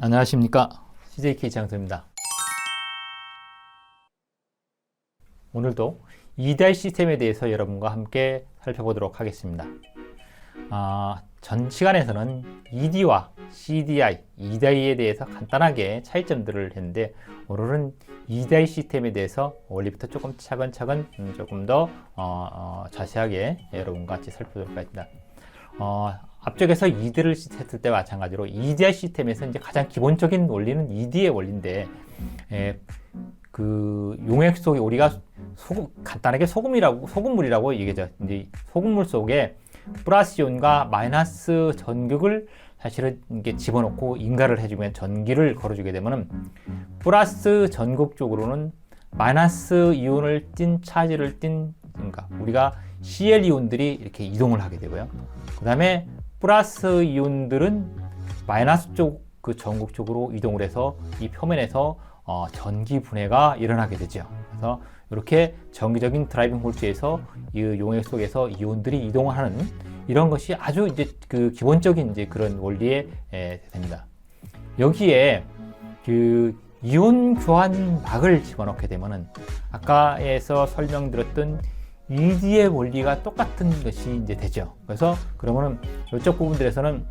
안녕하십니까, CJK 장소입니다. 오늘도 EDI 시스템에 대해서 여러분과 함께 살펴보도록 하겠습니다. 전 시간에서는 ED와 CDI, EDI에 대해서 간단하게 차이점들을 했는데, 오늘은 EDI 시스템에 대해서 원리부터 조금 차근차근 조금 더 자세하게 여러분과 같이 살펴보도록 하겠습니다. 앞쪽에서 ED를 했을 때와 마찬가지로 EDI 시스템에서 이제 가장 기본적인 원리는 ED의 원리인데, 그 용액 속에 우리가 간단하게 소금물이라고 얘기하죠. 이제 소금물 속에 플러스 이온과 마이너스 전극을 사실은 이게 집어넣고 인가를 해주면 전기를 걸어주게 되면은 플러스 전극 쪽으로는 마이너스 이온을 띤 차지를 띤 그러니까 우리가 Cl 이온들이 이렇게 이동을 하게 되고요. 그 다음에 플러스 이온들은 마이너스 쪽 그 전극 쪽으로 이동을 해서 이 표면에서 전기 분해가 일어나게 되죠. 그래서 이렇게 정기적인 드라이빙 홀스에서 이 용액 속에서 이온들이 이동하는 이런 것이 아주 이제 그 기본적인 이제 그런 원리에 됩니다. 여기에 그 이온 교환 막을 집어넣게 되면은 아까에서 설명드렸던 ED의 원리가 똑같은 것이 이제 되죠. 그래서 그러면은 이쪽 부분들에서는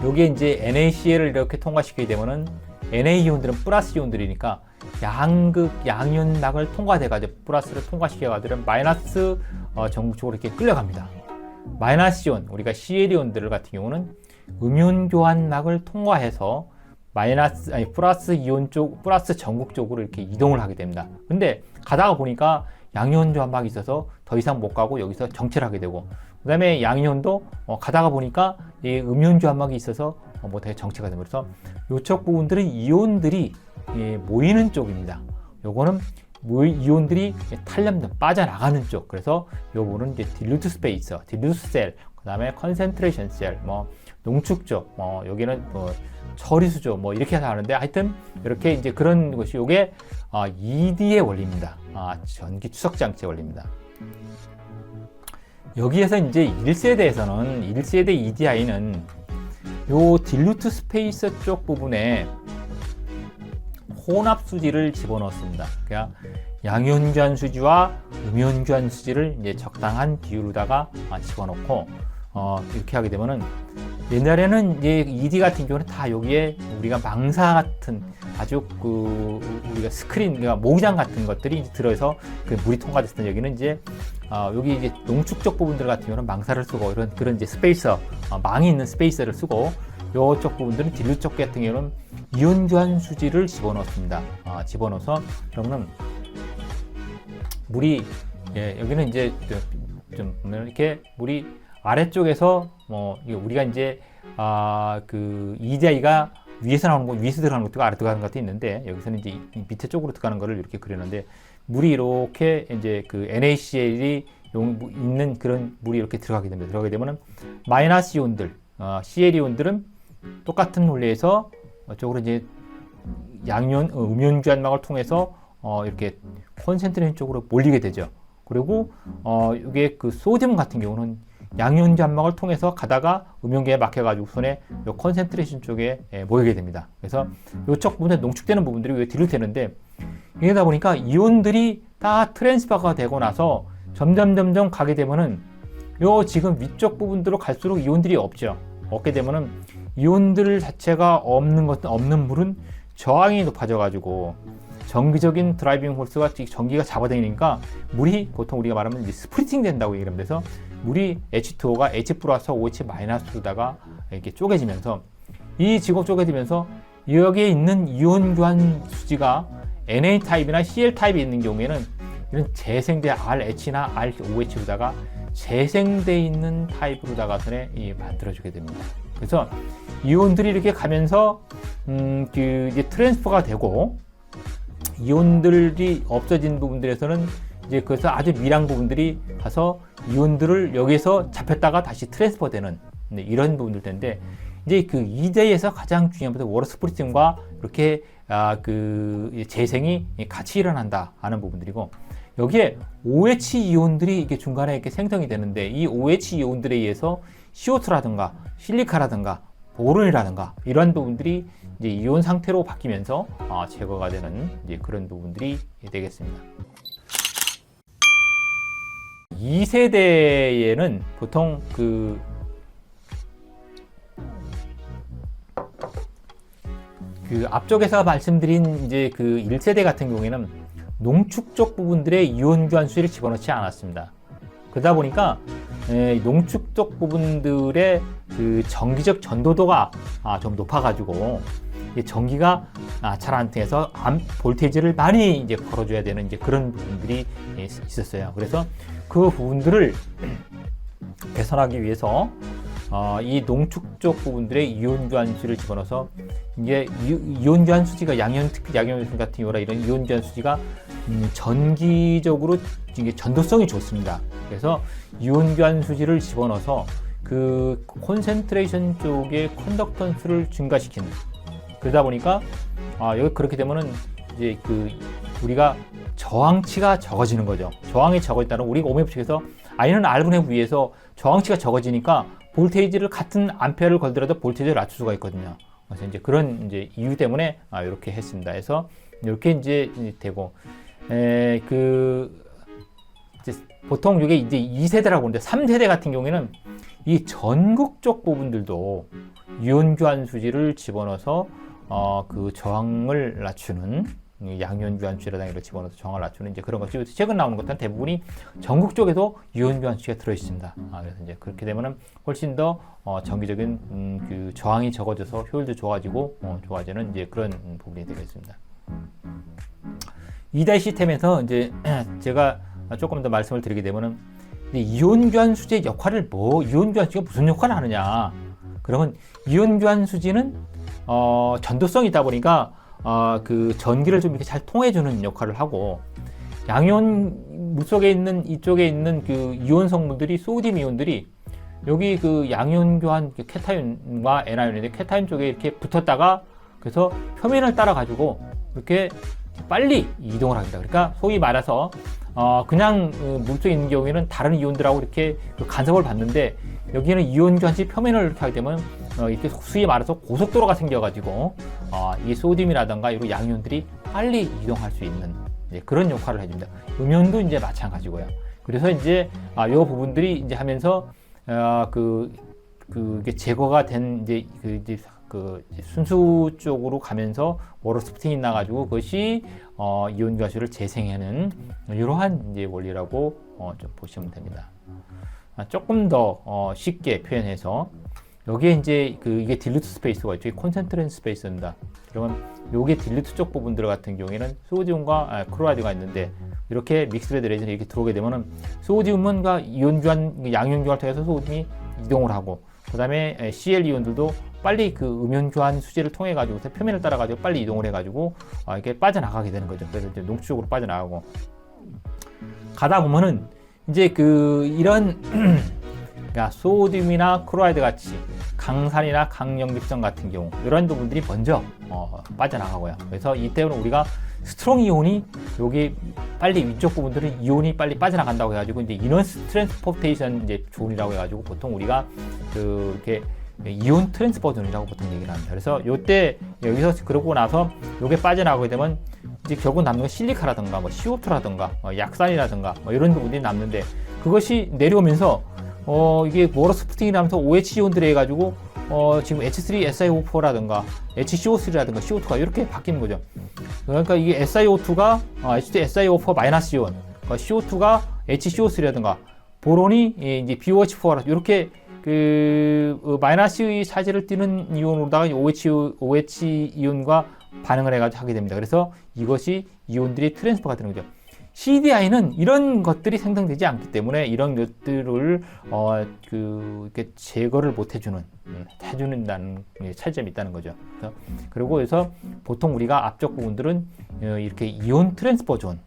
여기에 이제 NaCl을 이렇게 통과시키게 되면은 Na 이온들은 플러스 이온들이니까 양이온 막을 통과돼가지고 플러스를 통과시켜가지고 마이너스 전극 쪽으로 이렇게 끌려갑니다. 마이너스 이온, 우리가 Cl 이온들 같은 경우는 음이온 교환 막을 통과해서 플러스 이온 쪽, 플러스 전극 쪽으로 이렇게 이동을 하게 됩니다. 근데 가다가 보니까 양이온 교환막이 있어서 더 이상 못 가고 여기서 정체를 하게 되고, 그 다음에 양이온도 가다가 보니까 이 음이온 교환막이 있어서 못하게 정체가 됩니다. 그래서 이쪽 부분들은 이온들이 모이는 쪽입니다. 요거는 이온들이 탄력된 빠져나가는 쪽. 그래서 요 부분은 이제 딜루트 스페이스, 딜루트 셀, 그 다음에 컨센트레이션 셀, 농축 쪽, 여기는 처리수 쪽, 이렇게 해서 하는데, 하여튼 이렇게 이제 그런 것이 요게 ED의 원리입니다. 전기 추석 장치의 원리입니다. 여기에서 이제 1세대에서는 1세대 EDI는 요 딜루트 스페이스 쪽 부분에 혼합 수지를 집어넣습니다. 그러니까 양이온 교환 수지와 음이온 교환 수지를 이제 적당한 비율로다가 집어넣고 이렇게 하게 되면은, 옛날에는 이제 ED 같은 경우는 다 여기에 우리가 망사 같은 아주 우리가 스크린, 그러니까 모기장 같은 것들이 이제 들어서 그 물이 통과됐을 때, 여기는 이제 여기 이제 농축적 부분들 같은 경우는 망사를 쓰고 그런 이제 스페이서, 망이 있는 스페이서를 쓰고, 요쪽 부분들은 딜루트 쪽 같은 경우는 이온 교환 수지를 집어넣습니다. 집어넣어서 그러면은 물이 여기는 이제 좀 이렇게 물이 아래쪽에서 우리가 이제 그 EDI가 위에서 나오는 거, 위에서 들어가는 것도 아래 들어가는 것도 있는데, 여기서는 이제 밑에 쪽으로 들어가는 거를 이렇게 그리는데, 물이 이렇게 이제 그 NaCl이 있는 그런 물이 이렇게 들어가게 됩니다. 들어가게 되면은 마이너스 이온들, Cl 이온들은 똑같은 원리에서 이쪽으로 이제 양이온, 음이온 교환막을 통해서 이렇게 콘센트레이션 쪽으로 몰리게 되죠. 그리고 이게 그 소듐 같은 경우는 양이온 교환막을 통해서 가다가 음이온계에 막혀가지고 손에 요 콘센트레이션 쪽에 모이게 됩니다. 그래서 이쪽 부분에 농축되는 부분들이 왜 딜루트 되는데, 이러다 보니까 이온들이 다 트랜스퍼가 되고 나서 점점 가게 되면은 요 지금 위쪽 부분들로 갈수록 이온들이 없죠. 없게 되면은 이온들 자체가 없는 물은 저항이 높아져가지고 정기적인 드라이빙 홀스가 전기가 잡아당기니까 물이 보통 우리가 말하면 이제 스프리팅 된다고 얘기를 합니다. 그래서 물이 H2O가 H 플러스 OH 마이너스로다가 이렇게 쪼개지면서, 이 지금 쪼개지면서 여기에 있는 이온 교환 수지가 Na 타입이나 Cl 타입이 있는 경우에는 이런 재생돼 RH나 ROH로다가 재생돼 있는 타입으로다가 만들어주게 됩니다. 그래서 이온들이 이렇게 가면서 이제 트랜스퍼가 되고, 이온들이 없어진 부분들에서는 이제 그래서 아주 미량 부분들이 가서 이온들을 여기서 잡혔다가 다시 트랜스퍼 되는 이런 부분들 텐데, 이제 그 EDI에서 가장 중요한 것은 워터 스프리팅과 이렇게 그 재생이 같이 일어난다 하는 부분들이고, 여기에 OH 이온들이 이게 중간에 이렇게 생성이 되는데, 이 OH 이온들에 의해서 CO2라든가 실리카라든가 보론이라든가 이런 부분들이 이제 이온 상태로 바뀌면서 제거가 되는 이제 그런 부분들이 되겠습니다. 2세대에는 보통 그 앞쪽에서 말씀드린 이제 그 1세대 같은 경우에는 농축 쪽 부분들의 이온 교환수를 집어넣지 않았습니다. 그러다 보니까 농축 쪽 부분들의 그 전기적 전도도가 좀 높아가지고 전기가 잘 안 통해서 볼테이지를 많이 이제 걸어줘야 되는 이제 그런 부분들이 있었어요. 그래서 그 부분들을 개선하기 위해서 이 농축 쪽 부분들의 이온 교환수를 집어넣어서 이게 이온 교환 수지가 특히 양염 같은 경우라 이런 이온 교환 수지가 전기적으로 이게 전도성이 좋습니다. 그래서 이온 교환 수지를 집어넣어서 그 콘센트레이션 쪽의 컨덕턴스를 증가시키는, 그러다 보니까 여기 그렇게 되면은 이제 그 우리가 저항치가 적어지는 거죠. 저항이 적어졌다는 우리가 오hm 측에서 I는 R분의 V에서 저항치가 적어지니까 볼테이지를 같은 암페어를 걸더라도 볼테이지를 낮출 수가 있거든요. 그래서 이제 그런 이제 이유 때문에 이렇게 했습니다. 그래서 이렇게 이제 되고 이제 보통 이게 이제 2세대라고 하는데 3세대 같은 경우에는 이 전극 쪽 부분들도 이온 교환 수지를 집어넣어서 그 저항을 낮추는 양이온 교환 수지라든가 이런 집어넣어서 저항을 낮추는 이제 그런 것이 최근 나오는 것들은 대부분이 전극 쪽에도 이온 교환 수지가 들어 있습니다. 그래서 이제 그렇게 되면은 훨씬 더 정기적인 그 저항이 적어져서 효율도 좋아지고 좋아지는 이제 그런 부분이 되겠습니다. 2대 시스템에서 이제 제가 조금 더 말씀을 드리게 되면은 이온 교환 수지의 역할을 이온 교환 수지가 무슨 역할을 하느냐? 그러면 이온 교환 수지는 전도성이 있다 보니까 그 전기를 좀 이렇게 잘 통해주는 역할을 하고, 양이온 물속에 있는 이쪽에 있는 그 이온 성분들이 소디움 이온들이 여기 그 양이온 교환 케타인과 애나이온인데 케타인 쪽에 이렇게 붙었다가 그래서 표면을 따라 가지고 이렇게 빨리 이동을 합니다. 그러니까 소위 말해서 그냥 물속에 있는 경우에는 다른 이온들하고 이렇게 간섭을 받는데, 여기는 이온 교환시 표면을 이렇게 하게 되면 이렇게 소위 말해서 고속도로가 생겨가지고 이 소디움이라든가 이런 양이온들이 빨리 이동할 수 있는 그런 역할을 해줍니다. 음이온도 이제 마찬가지고요. 그래서 이제 이 부분들이 이제 하면서 그게 제거가 된 이제 순수 쪽으로 가면서 워터 스프팅이 나가지고 그것이 이온 가스를 재생하는 이러한 이제 원리라고 좀 보시면 됩니다. 조금 더 쉽게 표현해서 여기에 이제 이게 딜루트 스페이스가 있죠. 콘센트레이션 스페이스입니다. 그러면 요게 딜루트 쪽 부분들 같은 경우에는 소디움과 클로라이드가 있는데 이렇게 믹스레드 레진이 이렇게 들어오게 되면은 소디움은가 이온 교환, 양이온 교환을 통해서 소디움이 이동을 하고, 그 다음에 Cl 이온들도 빨리 그 음이온 교환 수지를 통해 가지고 표면을 따라 가지고 빨리 이동을 해 가지고 이렇게 빠져나가게 되는 거죠. 그래서 이제 농축 쪽으로 빠져나가고 가다 보면은 이제 이런 그러니까 소디움이나 클로라이드 같이 강산이나 강염립성 같은 경우 이런 부분들이 먼저 빠져나가고요. 그래서 이때는 우리가 스트롱 이온이 여기 빨리 위쪽 부분들은 이온이 빨리 빠져나간다고 해가지고 이제 이너스 트랜스포테이션 이제 존이라고 해가지고 보통 우리가 이렇게 이온 트랜스퍼 존이라고 보통 얘기를 합니다. 그래서 요때 여기서 그러고 나서 요게 빠져나가게 되면 이제 결국 남는 건 실리카라든가 CO2라든가 약산이라든가 이런 부분들이 남는데, 그것이 내려오면서 이게 워터 스프팅이 나면서 OH 이온들이 해가지고 지금 H3SiO4라든가 HCO3라든가 CO2가 이렇게 바뀌는 거죠. 그러니까 이게 SiO2가 H2SiO4 마이너스 이온, CO2가 HCO3라든가 보론이 이제 BOH4라 이렇게 마이너스의 차지를 띠는 이온으로다가 OH 이온과 반응을 해가지고 하게 됩니다. 그래서 이것이 이온들이 트랜스퍼가 되는 거죠. CDI는 이런 것들이 생성되지 않기 때문에 이런 것들을 이렇게 제거를 못 해주는 차이점이 있다는 거죠. 그래서 보통 우리가 앞쪽 부분들은 이렇게 이온 트랜스퍼 존,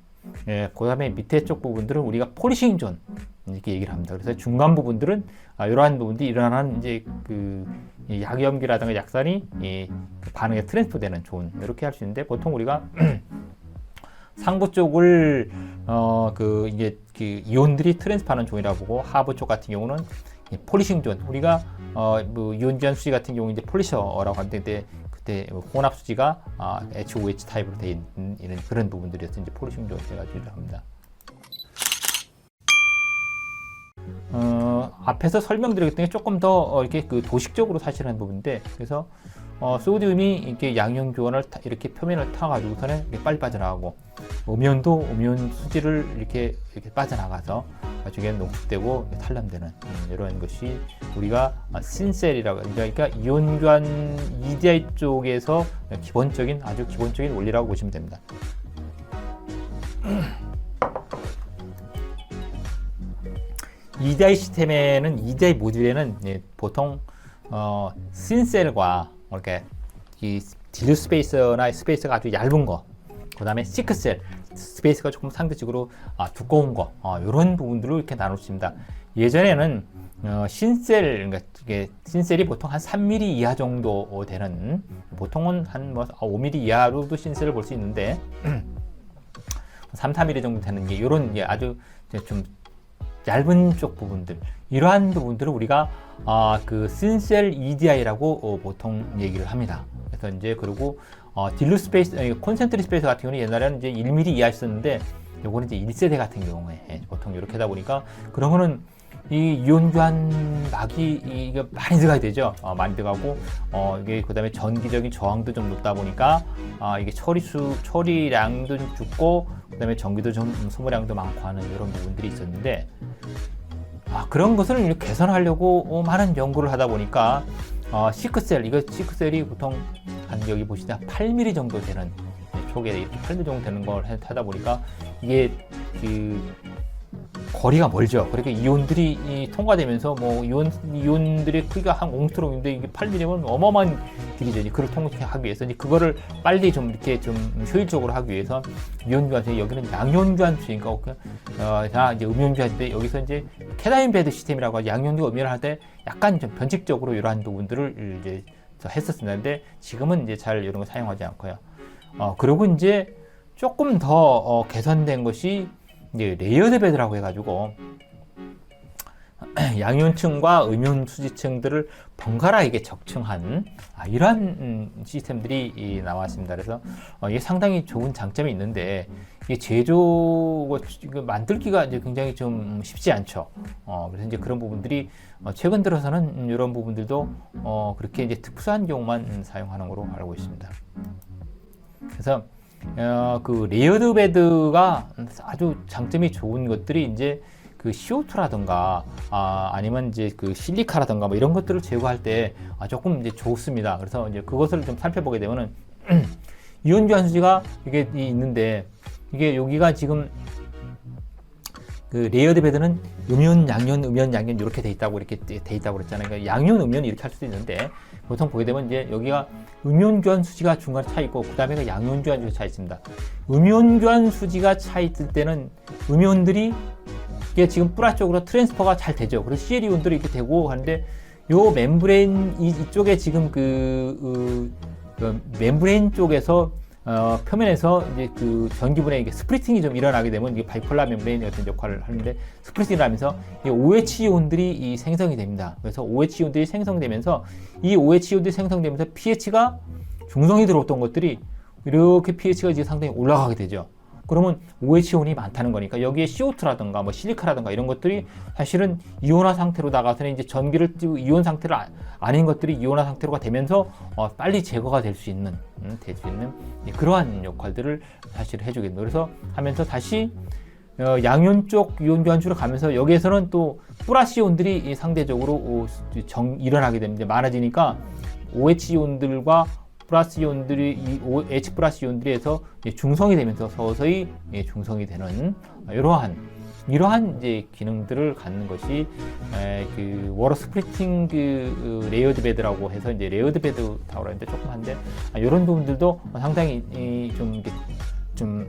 그 다음에 밑에 쪽 부분들은 우리가 폴리싱 존 이렇게 얘기를 합니다. 그래서 중간 부분들은 이러한 부분들이 일어나는 이제 약염기라든가 약산이 반응에 트랜스퍼되는 존, 이렇게 할 수 있는데, 보통 우리가 상부 쪽을 이게 이온들이 트랜스퍼하는 존이라고 보고, 하부 쪽 같은 경우는 폴리싱 존, 우리가 뭐 이온주한 수지 같은 경우 이제 폴리셔라고 하는데 그때 혼합 수지가 HOH 타입으로 되어 있는 그런 부분들이어서 이제 폴리싱 조합해가 합니다. 앞에서 설명드렸던 게 조금 더 이렇게 그 도식적으로 사실은 부분인데, 그래서 소디움이 이렇게 양이온 교환을 이렇게 표면을 타가지고서는 이렇게 빨리 빠져나가고, 음연도 음연 수지를 이렇게 빠져나가서 나중에 농축되고 탈람되는 이런 것이 우리가 신셀이라고, 그러니까 이온 교환 EDI 쪽에서 아주 기본적인 원리라고 보시면 됩니다. EDI 시스템에는, EDI 모듈에는 보통 신셀과 이렇게 이 딜류 스페이스가 아주 얇은 거, 그 다음에 시크셀 스페이스가 조금 상대적으로 두꺼운 거, 이런 부분들로 이렇게 나눌 수 있습니다. 예전에는 신셀, 그러니까 이게 신셀이 보통 한 3mm 이하 정도 되는, 보통은 한 5mm 이하로도 신셀을 볼 수 있는데 3, 4mm 정도 되는 게 이런 아주 좀 얇은 쪽 부분들, 이러한 부분들을 우리가 그 신셀 EDI라고 보통 얘기를 합니다. 그래서 이제 그리고 딜루 스페이스, 콘센트리 스페이스 같은 경우는 옛날에는 이제 1mm 이하였었는데, 요거는 이제 1세대 같은 경우에 보통 이렇게 하다 보니까, 그러면은 이 이온 교환 막이 이게 많이 들어가야 되죠. 많이 들어가고, 이게 그다음에 전기적인 저항도 좀 높다 보니까 이게 처리량도 좀 죽고, 그다음에 전기도 좀 소모량도 많고 하는 이런 부분들이 있었는데, 그런 것을 이렇게 개선하려고 많은 연구를 하다 보니까 시크셀이 보통 한 여기 보시다 8mm 정도 되는, 초기에 이렇게 8mm 정도 되는 걸 하다 보니까 이게 그 거리가 멀죠. 그러니까 이온들이 통과되면서 뭐 이온들의 크기가 한 옹스트롱인데 이게 8mm면 어마어마한 길이죠. 그걸 통과하기 위해서 이제 그거를 빨리 좀 이렇게 좀 효율적으로 하기 위해서 이온 교환, 여기는 양이온 교환 수니까 자 이제 음이온 교환 때 여기서 이제 캐다이온 베드 시스템이라고 하죠. 양이온과 음이온을 할 때 약간 좀 변칙적으로 이러한 부분들을 이제 했었는데, 지금은 이제 잘 이런 거 사용하지 않고요. 그리고 이제 조금 더 개선된 것이 이제 레이어드 베드라고 해가지고 양이온층과 음이온 수지층들을 번갈아 이게 적층한 이러한 시스템들이 나왔습니다. 그래서 이게 상당히 좋은 장점이 있는데, 이게 만들기가 이제 굉장히 좀 쉽지 않죠. 그래서 이제 그런 부분들이 최근 들어서는 이런 부분들도 그렇게 이제 특수한 경우만 사용하는 걸로 알고 있습니다. 그래서 그 레이어드 베드가 아주 장점이 좋은 것들이 이제 그 CO2라든가 아니면 이제 그 실리카라든가 뭐 이런 것들을 제거할 때 조금 이제 좋습니다. 그래서 이제 그것을 좀 살펴보게 되면은 이온 교환 수지가 이게 있는데, 이게 여기가 지금 그 레이어드 베드는 음이온, 양이온, 음이온, 양이온 이렇게 돼 있다고 그랬잖아요. 그러니까 양이온, 음이온 이렇게 할 수도 있는데, 보통 보게 되면 이제 여기가 음이온 교환 수지가 중간에 차 있고, 그 다음에 양이온 교환 수지가 차 있습니다. 음이온 교환 수지가 차 있을 때는 음이온들이 이게 지금 뿌라 쪽으로 트랜스퍼가 잘 되죠. 그래서 CL 이온들이 이렇게 되고 하는데, 요 멤브레인 이쪽에 지금 그 멤브레인 쪽에서 표면에서 이제 그 전기분해 이게 스프리팅이 좀 일어나게 되면 이게 바이폴라 멤브레인 같은 역할을 하는데, 스프리팅을 하면서 이 OH 이온들이 생성이 됩니다. 그래서 OH 이온들이 생성되면서 이 OH 이온들이 생성되면서 pH가 중성이 들어왔던 것들이 이렇게 pH가 이제 상당히 올라가게 되죠. 그러면 OH 이온이 많다는 거니까 여기에 CO2라든가 뭐 실리카라든가 이런 것들이 사실은 이온화 상태로 나가서는 이제 전기를 띄고 이온 상태로 아닌 것들이 이온화 상태로가 되면서 빨리 제거가 될 수 있는 그러한 역할들을 사실 해주겠네요. 그래서 하면서 다시 양이온 쪽 이온 교환주로 가면서 여기에서는 또 플러스 이온들이 상대적으로 일어나게 됩니다. 많아지니까 OH 이온들과 플러스 이온들이 H 플러스 이온들이 해서 중성이 되면서 서서히 중성이 되는 이러한 이제 기능들을 갖는 것이 그 워터 스프리팅 그 레이어드 베드라고 해서 이제 레이어드 베드 타워라 하는데 조금 한데 이런 부분들도 상당히 좀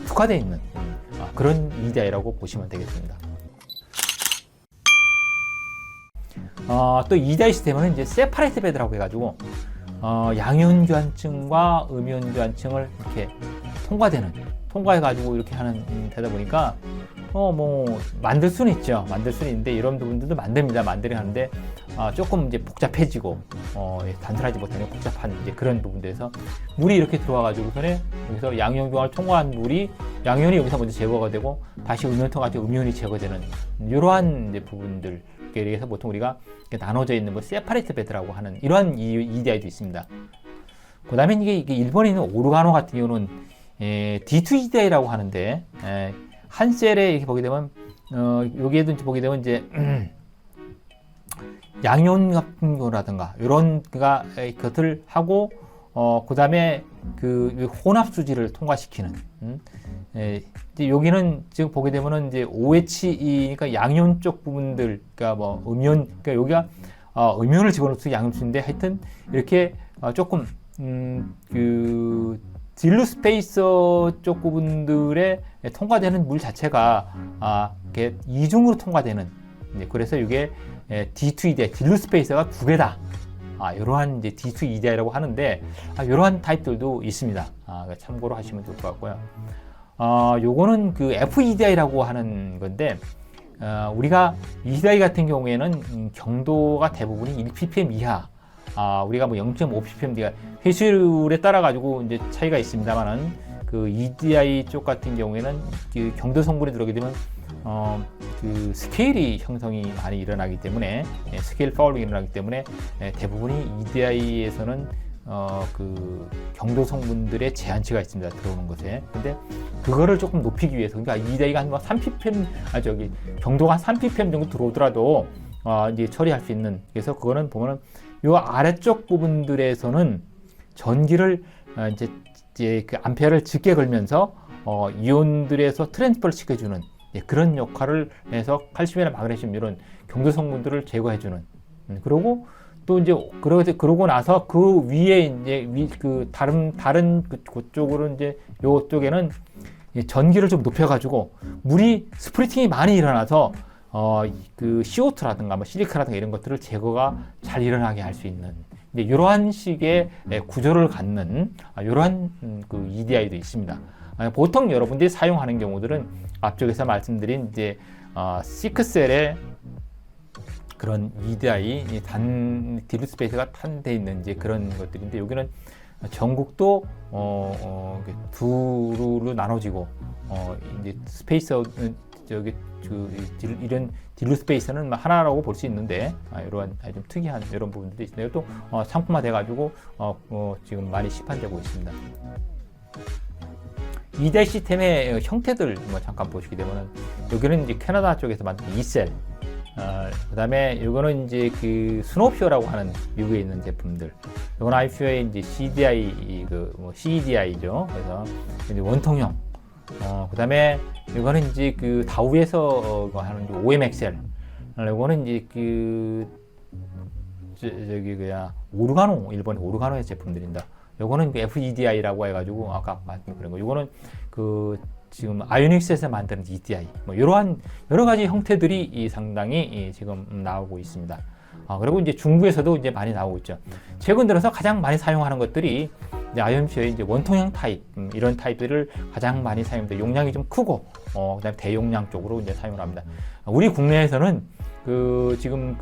특화되어 있는 그런 EDI라고 보시면 되겠습니다. 또 EDI 시스템은 이제 세파레이트 베드라고 해가지고 양이온 교환층과 음이온 교환층을 이렇게 통과해가지고 이렇게 하는 되다 보니까 뭐 만들 수는 있죠. 만들 수는 있는데 이런 부분들도 만들긴 하는데 조금 이제 복잡해지고 단순하지 못하는 복잡한 이제 그런 부분들에서 물이 이렇게 들어와가지고서는 여기서 양이온경화를 통과한 물이 양이온이 여기서 먼저 제거가 되고 다시 음이온 통과해서 음이온이 제거되는 이러한 이제 부분들. 그래서 보통 우리가 나눠져 있는 뭐 세파레이트 베드라고 하는 이러한 EDI도 있습니다. 그 다음에 이게 일본에 있는 오르가노 같은 경우는 D2 EDI라고 하는데 한 셀에 이렇게 보게 되면 여기에도 보게 되면 이제 양이온 같은 경우라든가 이런 것들을 하고 그 다음에 그 혼합 수지를 통과시키는 이제 여기는 지금 보게 되면은 이제 OHE니까 양이온 쪽 부분들 그러니까 뭐 음이온 그러니까 여기가 음이온을 집어넣어서 양이온인데 하여튼 이렇게 조금 그 딜루 스페이서 쪽 부분들에 통과되는 물 자체가 이렇게 이중으로 통과되는 그래서 이게 D2 EDI 딜루 스페이서가 두 개다. 이러한 이제 D2 EDI라고 하는데 이러한 타입들도 있습니다. 참고로 하시면 좋을 것 같고요. 요거는 그 FEDI라고 하는 건데 우리가 EDI 같은 경우에는 경도가 대부분이 1ppm 이하. 우리가 뭐 0.5ppm 회수율에 따라 가지고 이제 차이가 있습니다만은 그 EDI 쪽 같은 경우에는 그 경도 성분이 들어오게 되면 그 스케일이 형성이 많이 일어나기 때문에 스케일 파울링이 일어나기 때문에 대부분이 EDI에서는 그 경도 성분들의 제한치가 있습니다. 들어오는 것에. 근데 그거를 조금 높이기 위해서 그러니까 EDI가 한 3ppm 경도가 한 3ppm 정도 들어오더라도 이제 처리할 수 있는 그래서 그거는 보면은 요 아래쪽 부분들에서는 전기를 이제 그 암페어를 짙게 걸면서 이온들에서 트랜스퍼를 시켜주는 그런 역할을 해서 칼슘이나 마그네슘 이런 경도 성분들을 제거해주는 그리고 또 이제 그러고 나서 그 위에 이제 그 다른 그쪽으로 이제 요쪽에는 전기를 좀 높여가지고 물이 스프리팅이 많이 일어나서 그 CO2라든가 뭐 실리카라든가 이런 것들을 제거가 잘 일어나게 할 수 있는 이러한 식의 구조를 갖는 이러한 그 EDI도 있습니다. 보통 여러분들이 사용하는 경우들은 앞쪽에서 말씀드린 이제 시크셀의 그런 EDI 단 딜루 스페이스가 탄돼 있는 이제 그런 것들인데 여기는 전국도 두로 나눠지고 이제 스페이서 이런 딜루 스페이스는 하나라고 볼 수 있는데 이러한 좀 특이한 이런 부분들도 있는데요. 또 상품화돼 가지고 지금 많이 시판되고 있습니다. EDI 시스템의 형태들 잠깐 보시게 되면은 여기는 이제 캐나다 쪽에서 만든 E셀, 그다음에 이거는 이제 그 스노우퓨어라고 하는 미국에 있는 제품들. 이건 아이퓨어의 이제 CDI CEDI죠. 그래서 이제 원통형. 그다음에 이거는 이제 그 다우에서 하는 OMXL. 이거는 이제 오르가노 일본 오르가노의 제품들입니다. 요거는 그 FEDI라고 해가지고 아까 말씀드린 그런 거. 요거는 그 지금 아이오닉스에서 만드는 EDI 뭐 이러한 여러 가지 형태들이 상당히 지금 나오고 있습니다. 그리고 이제 중국에서도 이제 많이 나오고 있죠. 최근 들어서 가장 많이 사용하는 것들이 이제 아이언퓨어의 이제 원통형 타입 이런 타입들을 가장 많이 사용합니다. 용량이 좀 크고 그다음에 대용량 쪽으로 이제 사용을 합니다. 우리 국내에서는 그 지금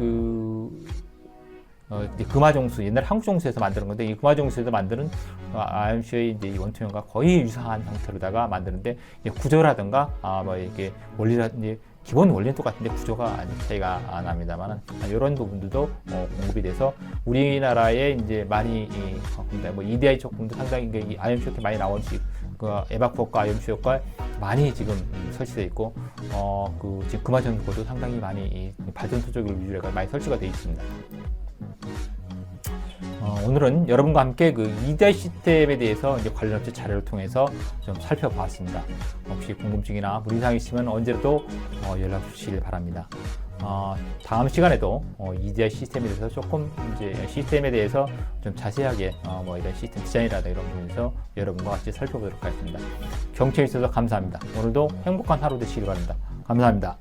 금화정수 옛날 한국정수에서 만드는 건데 이 금화정수에서 만드는 아이언퓨어의 이제 원통형과 거의 유사한 형태로다가 만드는데 구조라든가 뭐 이렇게 이제 기본 원리는 똑같은데 구조가 차이가 납니다만 이런 부분들도 공급이 돼서 우리나라에 이제 많이 뭐 EDI 제품도 상당히 아이언퓨어 많이 나온 그 에바쿠어과 아이언퓨어가 많이 지금 설치되어 있고 그 지금 금화전구도 상당히 많이 발전소 쪽을 위주로 해서 많이 설치가 되어 있습니다. 오늘은 여러분과 함께 그 EDI 시스템에 대해서 이제 관련 업체 자료를 통해서 좀 살펴보았습니다. 혹시 궁금증이나 문의사항이 있으면 언제라도 연락 주시길 바랍니다. 다음 시간에도 EDI 시스템에 대해서 조금 이제 시스템에 대해서 좀 자세하게 뭐 이런 시스템 디자인이라든가 이런 부분에서 여러분과 같이 살펴보도록 하겠습니다. 경청해 주셔서 감사합니다. 오늘도 행복한 하루 되시길 바랍니다. 감사합니다.